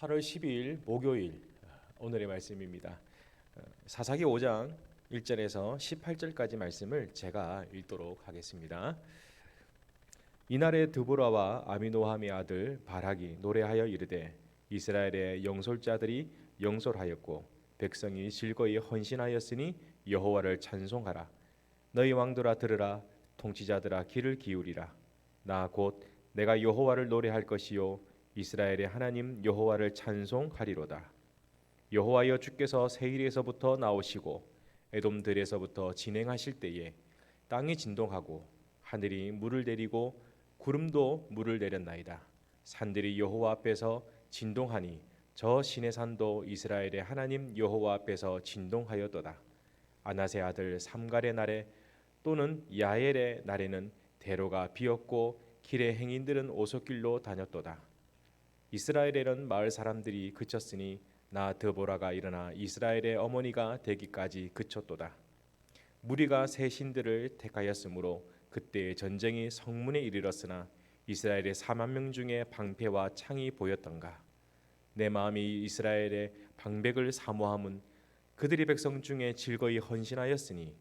8월 12일 목요일 오늘의 말씀입니다. 사사기 5장 1절에서 18절까지 말씀을 제가 읽도록 하겠습니다. 이날에 드보라와 아비노함의 아들 바락이 노래하여 이르되 이스라엘의 영솔자들이 영솔하였고 백성이 즐거이 헌신하였으니 여호와를 찬송하라. 너희 왕들아 들으라. 통치자들아 귀를 기울이라. 나 곧 내가 여호와를 노래할 것이요 이스라엘의 하나님 여호와를 찬송하리로다. 여호와여 주께서 세일에서부터 나오시고 에돔들에서부터 진행하실 때에 땅이 진동하고 하늘이 물을 내리고 구름도 물을 내렸나이다. 산들이 여호와 앞에서 진동하니 저 시내산도 이스라엘의 하나님 여호와 앞에서 진동하였도다. 아낫의 아들 삼갈의 날에 또는 야엘의 날에는 대로가 비었고 길의 행인들은 오솔길로 다녔도다. 이스라엘에는 마을 사람들이 그쳤으니 나 드보라가 일어나 이스라엘의 어머니가 되기까지 그쳤도다. 무리가 새 신들을 택하였으므로 그때의 전쟁이 성문에 이르렀으나 이스라엘의 4만 명 중에 방패와 창이 보였던가. 내 마음이 이스라엘의 방백을 사모함은 그들이 백성 중에 즐거이 헌신하였으니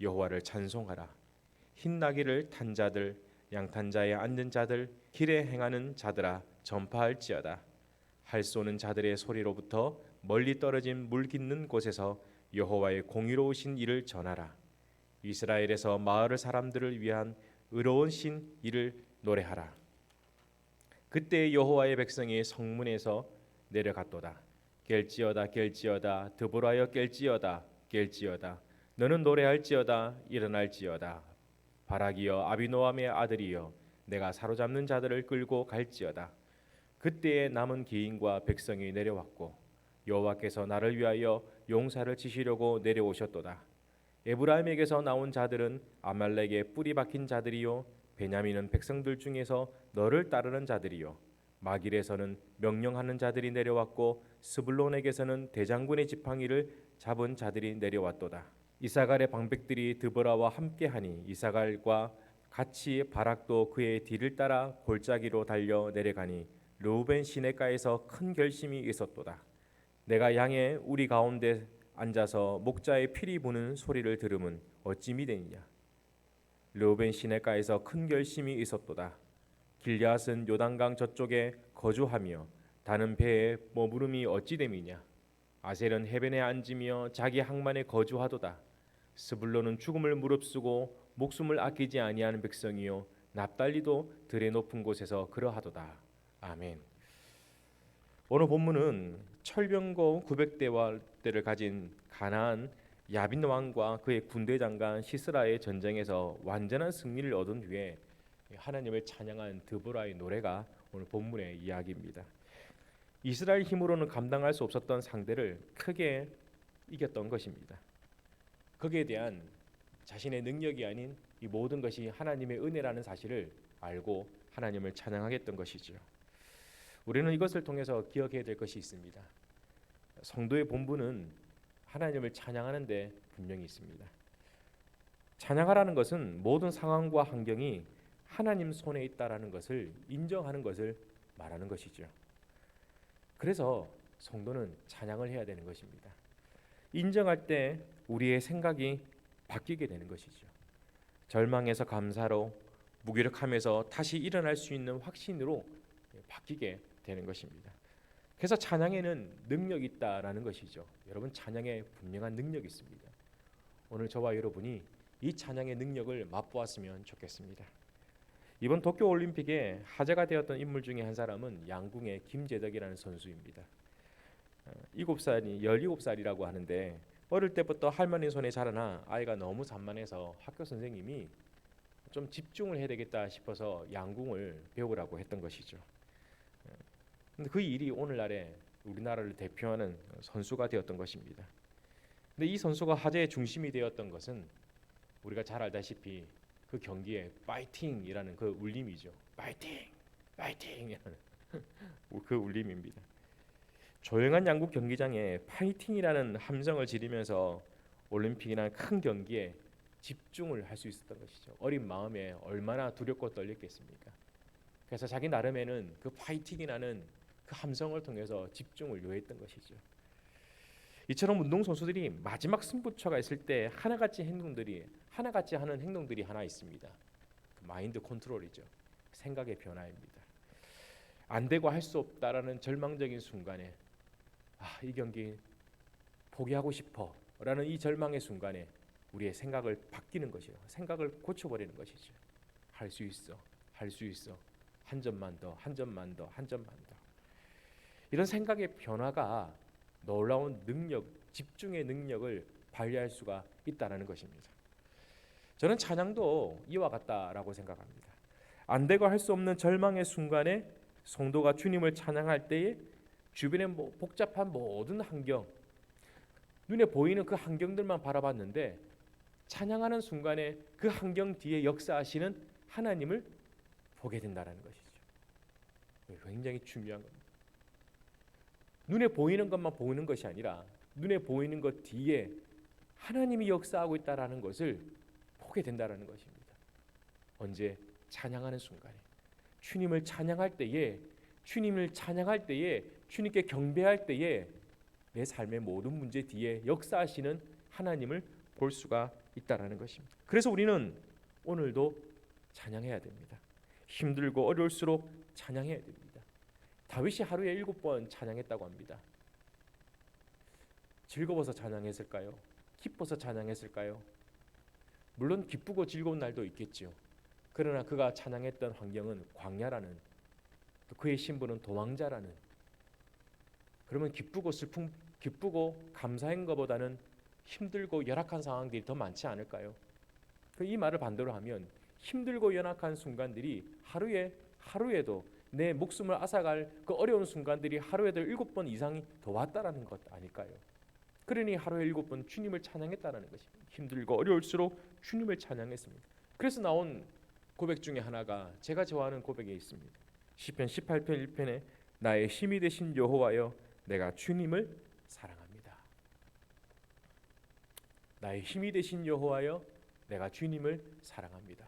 여호와를 찬송하라. 흰 나귀를 탄 자들 양탄 자에 앉은 자들 길에 행하는 자들아 전파할지어다. 활 쏘는 자들의 소리로부터 멀리 떨어진 물 깃는 곳에서 여호와의 공의로우신 일을 전하라. 이스라엘에서 마을 사람들을 위한 의로운 신 일을 노래하라. 그때 여호와의 백성이 성문에서 내려갔도다. 깰지어다 깰지어다 드보라여 깰지어다 깰지어다 너는 노래할지어다 일어날지어다. 바락이여 아비노함의 아들이여 내가 사로잡는 자들을 끌고 갈지어다. 그때에 남은 기인과 백성이 내려왔고 여호와께서 나를 위하여 용사를 치시려고 내려오셨도다. 에브라임에게서 나온 자들은 아말렉의 뿌리 박힌 자들이요 베냐민은 백성들 중에서 너를 따르는 자들이요 마길에서는 명령하는 자들이 내려왔고 스불론에게서는 대장군의 지팡이를 잡은 자들이 내려왔도다. 이사갈의 방백들이 드보라와 함께하니 이사갈과 같이 바락도 그의 뒤를 따라 골짜기로 달려 내려가니 르우벤 시내가에서 큰 결심이 있었도다. 내가 양의 우리 가운데 앉아서 목자의 피리 부는 소리를 들으면 어찌 미되느냐. 르우벤 시내가에서 큰 결심이 있었도다. 길앗은 요단강 저쪽에 거주하며 다는 배에 머무름이 어찌 됨이냐. 아셀은 해변에 앉으며 자기 항만에 거주하도다. 스불론은 죽음을 무릅쓰고 목숨을 아끼지 아니하는 백성이요 납달리도 들의 높은 곳에서 그러하도다. 아멘. 오늘 본문은 철병거 900대를 가진 가나안 야빈 왕과 그의 군대 장관 시스라의 전쟁에서 완전한 승리를 얻은 뒤에 하나님을 찬양한 드보라의 노래가 오늘 본문의 이야기입니다. 이스라엘 힘으로는 감당할 수 없었던 상대를 크게 이겼던 것입니다. 거기에 대한 자신의 능력이 아닌 이 모든 것이 하나님의 은혜라는 사실을 알고 하나님을 찬양하겠던 것이죠. 우리는 이것을 통해서 기억해야 될 것이 있습니다. 성도의 본분은 하나님을 찬양하는 데 분명히 있습니다. 찬양하라는 것은 모든 상황과 환경이 하나님 손에 있다라는 것을 인정하는 것을 말하는 것이죠. 그래서 성도는 찬양을 해야 되는 것입니다. 인정할 때 우리의 생각이 바뀌게 되는 것이죠. 절망에서 감사로, 무기력함에서 다시 일어날 수 있는 확신으로 바뀌게 되는 것입니다. 그래서 찬양에는 능력이 있다라는 것이죠. 여러분, 찬양에 분명한 능력이 있습니다. 오늘 저와 여러분이 이 찬양의 능력을 맛보았으면 좋겠습니다. 이번 도쿄올림픽에 화제가 되었던 인물 중에 한 사람은 양궁의 김재덕이라는 선수입니다. 17살이라고 하는데 어릴 때부터 할머니 손에 자라나 아이가 너무 산만해서 학교 선생님이 좀 집중을 해야 되겠다 싶어서 양궁을 배우라고 했던 것이죠. 근데 그 일이 오늘날에 우리나라를 대표하는 선수가 되었던 것입니다. 근데 이 선수가 화제의 중심이 되었던 것은 우리가 잘 알다시피 그 경기에 파이팅이라는 그 울림이죠. 파이팅! 파이팅이라는 그 울림입니다. 조용한 양궁 경기장에 파이팅이라는 함성을 지르면서 올림픽이나 큰 경기에 집중을 할 수 있었던 것이죠. 어린 마음에 얼마나 두렵고 떨렸겠습니까? 그래서 자기 나름에는 그 파이팅이라는 그 함성을 통해서 집중을 요했던 것이죠. 이처럼 운동선수들이 마지막 승부처가 있을 때 하나같이 하는 행동들이 하나 있습니다. 그 마인드 컨트롤이죠. 생각의 변화입니다. 안 되고 할 수 없다라는 절망적인 순간에 이 경기 포기하고 싶어라는 이 절망의 순간에 우리의 생각을 바뀌는 것이요. 생각을 고쳐버리는 것이죠. 할 수 있어. 할 수 있어. 한 점만 더. 한 점만 더. 한 점만 더. 이런 생각의 변화가 놀라운 능력, 집중의 능력을 발휘할 수가 있다는 것입니다. 저는 찬양도 이와 같다라고 생각합니다. 안 되고 할 수 없는 절망의 순간에 성도가 주님을 찬양할 때에 주변의 복잡한 모든 환경, 눈에 보이는 그 환경들만 바라봤는데 찬양하는 순간에 그 환경 뒤에 역사하시는 하나님을 보게 된다는 것이죠. 굉장히 중요한 겁니다. 눈에 보이는 것만 보이는 것이 아니라 눈에 보이는 것 뒤에 하나님이 역사하고 있다라는 것을 보게 된다라는 것입니다. 언제? 찬양하는 순간에. 주님을 찬양할 때에 주님께 경배할 때에 내 삶의 모든 문제 뒤에 역사하시는 하나님을 볼 수가 있다라는 것입니다. 그래서 우리는 오늘도 찬양해야 됩니다. 힘들고 어려울수록 찬양해야 됩니다. 다윗이 하루에 7번 찬양했다고 합니다. 즐거워서 찬양했을까요? 기뻐서 찬양했을까요? 물론 기쁘고 즐거운 날도 있겠지요. 그러나 그가 찬양했던 환경은 광야라는, 또 그의 신분은 도망자라는, 그러면 기쁘고 감사한 것보다는 힘들고 열악한 상황들이 더 많지 않을까요? 이 말을 반대로 하면 힘들고 연약한 순간들이 하루에도 내 목숨을 앗아갈 그 어려운 순간들이 하루에도 7번 이상이 더 왔다라는 것 아닐까요? 그러니 하루에 7번 주님을 찬양했다라는 것입니다. 힘들고 어려울수록 주님을 찬양했습니다. 그래서 나온 고백 중에 하나가 제가 좋아하는 고백에 있습니다. 시편 18편 1편에 나의 힘이 되신 여호와여 내가 주님을 사랑합니다. 나의 힘이 되신 여호와여 내가 주님을 사랑합니다.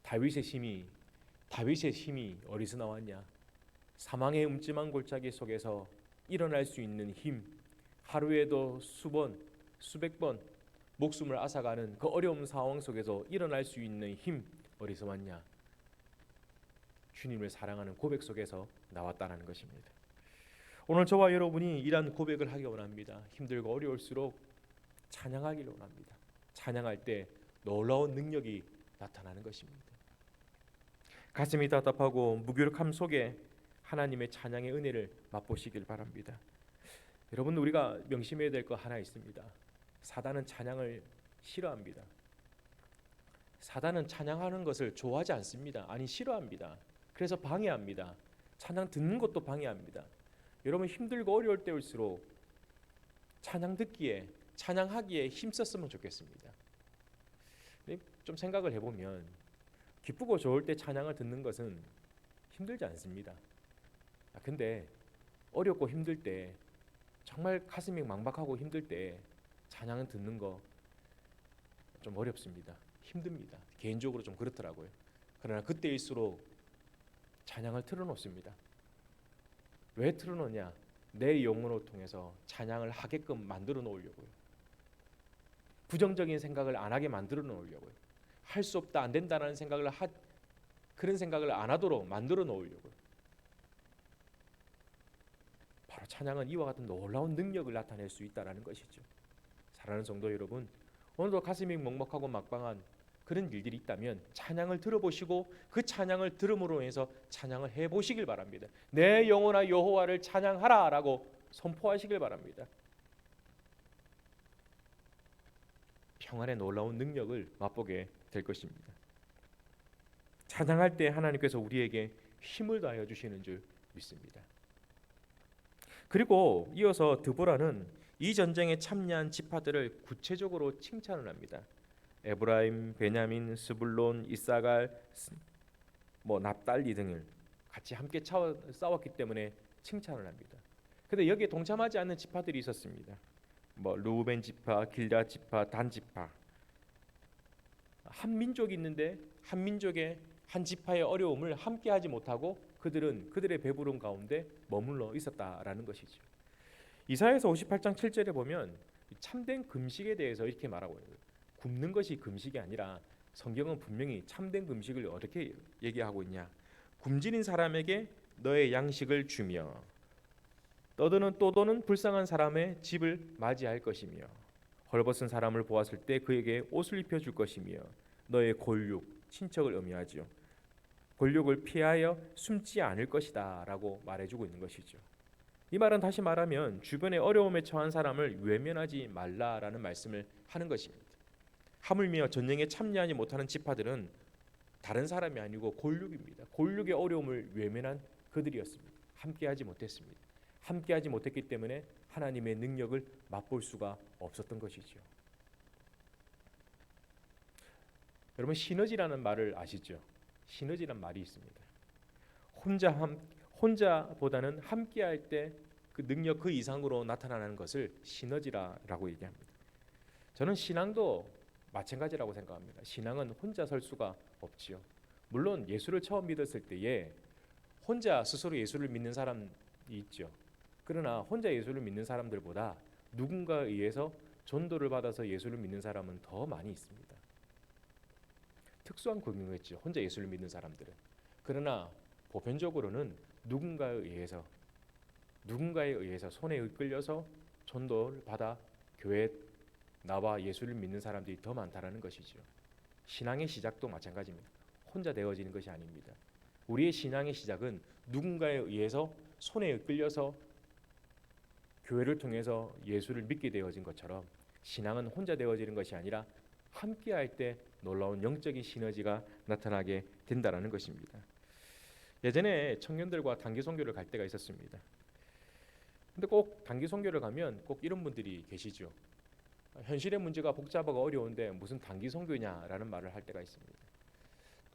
다윗의 힘이 어디서 나왔냐? 사망의 음침한 골짜기 속에서 일어날 수 있는 힘, 하루에도 수백 번 목숨을 앗아가는 그 어려운 상황 속에서 일어날 수 있는 힘 어디서 왔냐? 주님을 사랑하는 고백 속에서 나왔다는 것입니다. 오늘 저와 여러분이 이러한 고백을 하기 원합니다. 힘들고 어려울수록 찬양하기를 원합니다. 찬양할 때 놀라운 능력이 나타나는 것입니다. 가슴이 답답하고 무기력함 속에 하나님의 찬양의 은혜를 맛보시길 바랍니다. 여러분, 우리가 명심해야 될 거 하나 있습니다. 사단은 찬양을 싫어합니다. 사단은 찬양하는 것을 좋아하지 않습니다. 아니, 싫어합니다. 그래서 방해합니다. 찬양 듣는 것도 방해합니다. 여러분, 힘들고 어려울 때일수록 찬양 듣기에, 찬양하기에 힘썼으면 좋겠습니다. 좀 생각을 해보면 기쁘고 좋을 때 찬양을 듣는 것은 힘들지 않습니다. 근데 어렵고 힘들 때, 정말 가슴이 막막하고 힘들 때 찬양을 듣는 거 좀 어렵습니다. 힘듭니다. 개인적으로 좀 그렇더라고요. 그러나 그때일수록 찬양을 틀어놓습니다. 왜 틀어놓냐? 내 영혼을 통해서 찬양을 하게끔 만들어 놓으려고요. 부정적인 생각을 안 하게 만들어 놓으려고요. 할 수 없다, 안 된다라는 그런 생각을 안 하도록 만들어 놓으려고요. 바로 찬양은 이와 같은 놀라운 능력을 나타낼 수 있다는 것이죠. 사랑하는 성도 여러분, 오늘도 가슴이 먹먹하고 막방한 그런 일들이 있다면 찬양을 들어보시고 그 찬양을 들음으로 해서 찬양을 해보시길 바랍니다. 내 영혼아 여호와를 찬양하라 라고 선포하시길 바랍니다. 평안의 놀라운 능력을 맛보게 될 것입니다. 찬양할 때 하나님께서 우리에게 힘을 다하여 주시는 줄 믿습니다. 그리고 이어서 드보라는 이 전쟁에 참여한 지파들을 구체적으로 칭찬을 합니다. 에브라임, 베냐민, 스불론, 이사갈, 납달리 등을 같이 함께 싸웠기 때문에 칭찬을 합니다. 그런데 여기에 동참하지 않는 지파들이 있었습니다. 루벤 지파, 길앗 지파, 단 지파. 한 민족이 있는데 한 민족의 한 지파의 어려움을 함께하지 못하고 그들은 그들의 배부름 가운데 머물러 있었다라는 것이죠. 이사야서 58장 7절에 보면 참된 금식에 대해서 이렇게 말하고 있어요. 굶는 것이 금식이 아니라 성경은 분명히 참된 금식을 어떻게 얘기하고 있냐. 굶주린 사람에게 너의 양식을 주며 떠도는 불쌍한 사람의 집을 맞이할 것이며 헐벗은 사람을 보았을 때 그에게 옷을 입혀줄 것이며 너의 골육, 친척을 의미하지요. 골육을 피하여 숨지 않을 것이다 라고 말해주고 있는 것이죠. 이 말은 다시 말하면 주변에 어려움에 처한 사람을 외면하지 말라라는 말씀을 하는 것입니다. 하물며 전쟁에 참여하지 못하는 지파들은 다른 사람이 아니고 골육입니다. 골육의 어려움을 외면한 그들이었습니다. 함께하지 못했습니다. 함께하지 못했기 때문에 하나님의 능력을 맛볼 수가 없었던 것이죠. 여러분 시너지라는 말을 아시죠? 시너지라는 말이 있습니다. 혼자보다는 함께할 때 그 능력 그 이상으로 나타나는 것을 시너지라고 얘기합니다. 저는 신앙도 마찬가지라고 생각합니다. 신앙은 혼자 설 수가 없지요. 물론 예수를 처음 믿었을 때에 혼자 스스로 예수를 믿는 사람이 있죠. 그러나 혼자 예수를 믿는 사람들보다 누군가에 의해서 전도를 받아서 예수를 믿는 사람은 더 많이 있습니다. 특수한 경우겠죠. 혼자 예수를 믿는 사람들은. 그러나 보편적으로는 누군가에 의해서 손에 이끌려서 전도를 받아 교회에 나와 예수를 믿는 사람들이 더 많다라는 것이죠. 신앙의 시작도 마찬가지입니다. 혼자 되어지는 것이 아닙니다. 우리의 신앙의 시작은 누군가에 의해서 손에 이끌려서 교회를 통해서 예수를 믿게 되어진 것처럼 신앙은 혼자 되어지는 것이 아니라 함께할 때 놀라운 영적인 시너지가 나타나게 된다라는 것입니다. 예전에 청년들과 단기 선교를 갈 때가 있었습니다. 근데 꼭 단기 선교를 가면 꼭 이런 분들이 계시죠. 현실의 문제가 복잡하고 어려운데 무슨 단기 선교냐라는 말을 할 때가 있습니다.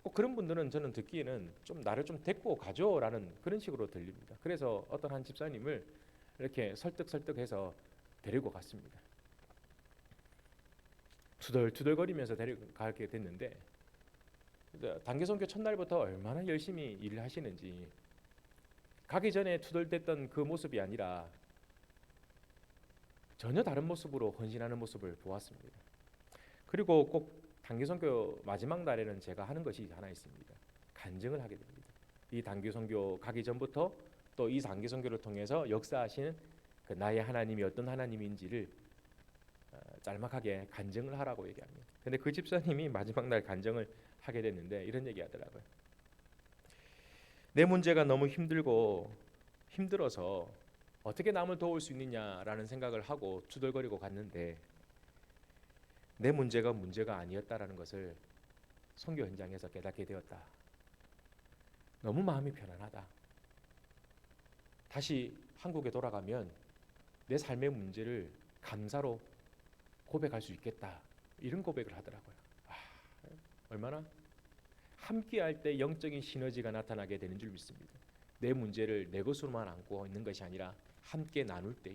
꼭 그런 분들은 저는 듣기에는 좀 나를 좀 데리고 가줘라는 그런 식으로 들립니다. 그래서 어떤 한 집사님을 이렇게 설득해서 데리고 갔습니다. 투덜투덜거리면서 데려가게 됐는데 단기 선교 첫날부터 얼마나 열심히 일을 하시는지 가기 전에 투덜댔던 그 모습이 아니라 전혀 다른 모습으로 헌신하는 모습을 보았습니다. 그리고 꼭 단기 선교 마지막 날에는 제가 하는 것이 하나 있습니다. 간증을 하게 됩니다. 이 단기 선교 가기 전부터 또 이 단기 선교를 통해서 역사하시는 그 나의 하나님이 어떤 하나님인지를 짤막하게 간증을 하라고 얘기합니다. 근데 그 집사님이 마지막 날 간증을 하게 됐는데 이런 얘기 하더라고요. 내 문제가 너무 힘들어서 어떻게 남을 도울 수 있느냐라는 생각을 하고 투덜거리고 갔는데 내 문제가 아니었다라는 것을 선교 현장에서 깨닫게 되었다. 너무 마음이 편안하다. 다시 한국에 돌아가면 내 삶의 문제를 감사로 고백할 수 있겠다. 이런 고백을 하더라고요. 얼마나 함께할 때 영적인 시너지가 나타나게 되는 줄 믿습니다. 내 문제를 내 것으로만 안고 있는 것이 아니라 함께 나눌 때에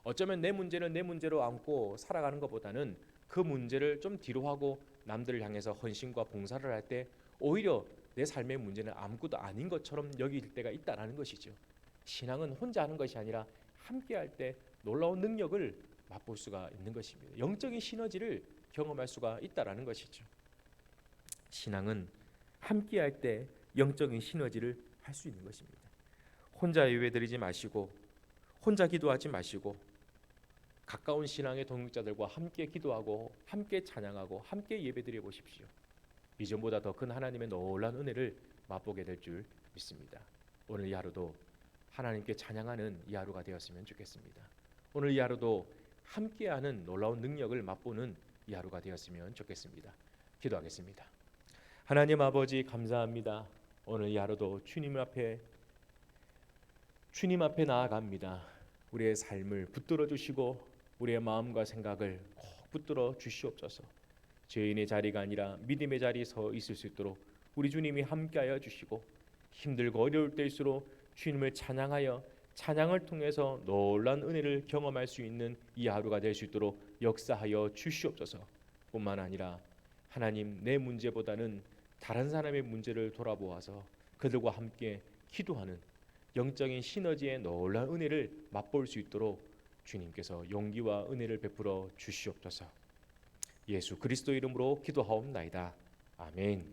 어쩌면 내 문제를 내 문제로 안고 살아가는 것보다는 그 문제를 좀 뒤로 하고 남들을 향해서 헌신과 봉사를 할 때 오히려 내 삶의 문제는 아무것도 아닌 것처럼 여길 때가 있다라는 것이죠. 신앙은 혼자 하는 것이 아니라 함께할 때 놀라운 능력을 맛볼 수가 있는 것입니다. 영적인 시너지를 경험할 수가 있다라는 것이죠. 신앙은 함께할 때 영적인 시너지를 할 수 있는 것입니다. 혼자 예배드리지 마시고 혼자 기도하지 마시고 가까운 신앙의 동역자들과 함께 기도하고 함께 찬양하고 함께 예배드려 보십시오. 이전보다 더 큰 하나님의 놀라운 은혜를 맛보게 될 줄 믿습니다. 오늘 이 하루도 하나님께 찬양하는 이 하루가 되었으면 좋겠습니다. 오늘 이 하루도 함께하는 놀라운 능력을 맛보는 이 하루가 되었으면 좋겠습니다. 기도하겠습니다. 하나님 아버지 감사합니다. 오늘 이 하루도 주님 앞에 나아갑니다. 우리의 삶을 붙들어 주시고 우리의 마음과 생각을 꼭 붙들어 주시옵소서. 죄인의 자리가 아니라 믿음의 자리에 서 있을 수 있도록 우리 주님이 함께하여 주시고 힘들고 어려울 때일수록 주님을 찬양하여 찬양을 통해서 놀라운 은혜를 경험할 수 있는 이 하루가 될 수 있도록 역사하여 주시옵소서. 뿐만 아니라 하나님 내 문제보다는 다른 사람의 문제를 돌아보아서 그들과 함께 기도하는 영적인 시너지의 놀라운 은혜를 맛볼 수 있도록 주님께서 용기와 은혜를 베풀어 주시옵소서. 예수 그리스도 이름으로 기도하옵나이다. 아멘.